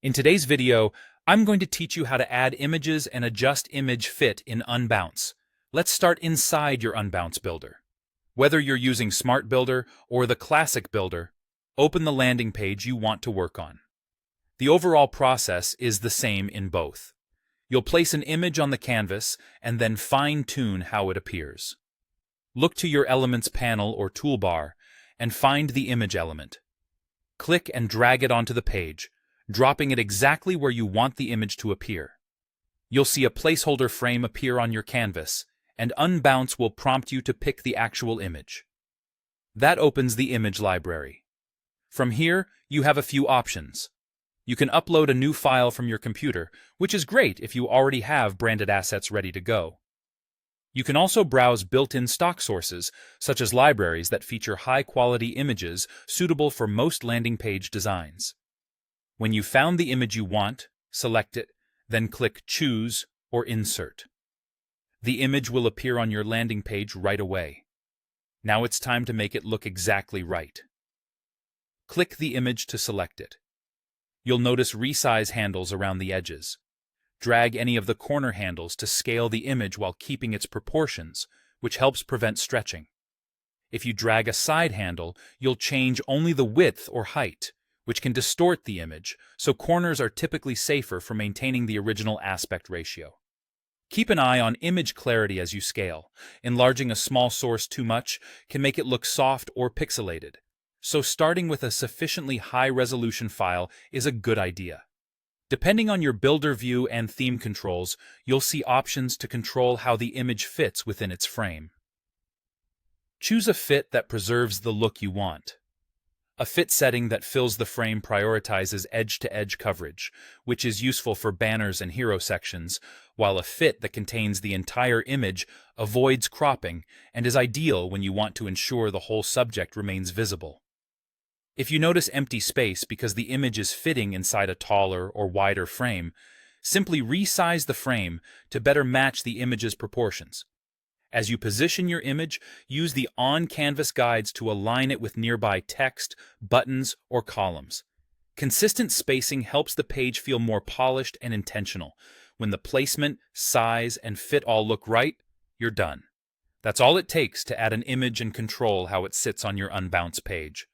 In today's video, I'm going to teach you how to add images and adjust image fit in Unbounce. Let's start inside your Unbounce builder. Whether you're using Smart Builder or the Classic Builder, open the landing page you want to work on. The overall process is the same in both. You'll place an image on the canvas and then fine-tune how it appears. Look to your Elements panel or toolbar and find the image element. Click and drag it onto the page, dropping it exactly where you want the image to appear. You'll see a placeholder frame appear on your canvas, and Unbounce will prompt you to pick the actual image. That opens the image library. From here, you have a few options. You can upload a new file from your computer, which is great if you already have branded assets ready to go. You can also browse built-in stock sources, such as libraries that feature high-quality images suitable for most landing page designs. When you've found the image you want, select it, then click Choose or Insert. The image will appear on your landing page right away. Now it's time to make it look exactly right. Click the image to select it. You'll notice resize handles around the edges. Drag any of the corner handles to scale the image while keeping its proportions, which helps prevent stretching. If you drag a side handle, you'll change only the width or height, which can distort the image, so corners are typically safer for maintaining the original aspect ratio. Keep an eye on image clarity as you scale. Enlarging a small source too much can make it look soft or pixelated, so starting with a sufficiently high-resolution file is a good idea. Depending on your builder view and theme controls, you'll see options to control how the image fits within its frame. Choose a fit that preserves the look you want. A fit setting that fills the frame prioritizes edge-to-edge coverage, which is useful for banners and hero sections, while a fit that contains the entire image avoids cropping and is ideal when you want to ensure the whole subject remains visible. If you notice empty space because the image is fitting inside a taller or wider frame, simply resize the frame to better match the image's proportions. As you position your image, use the on-canvas guides to align it with nearby text, buttons, or columns. Consistent spacing helps the page feel more polished and intentional. When the placement, size, and fit all look right, you're done. That's all it takes to add an image and control how it sits on your Unbounce page.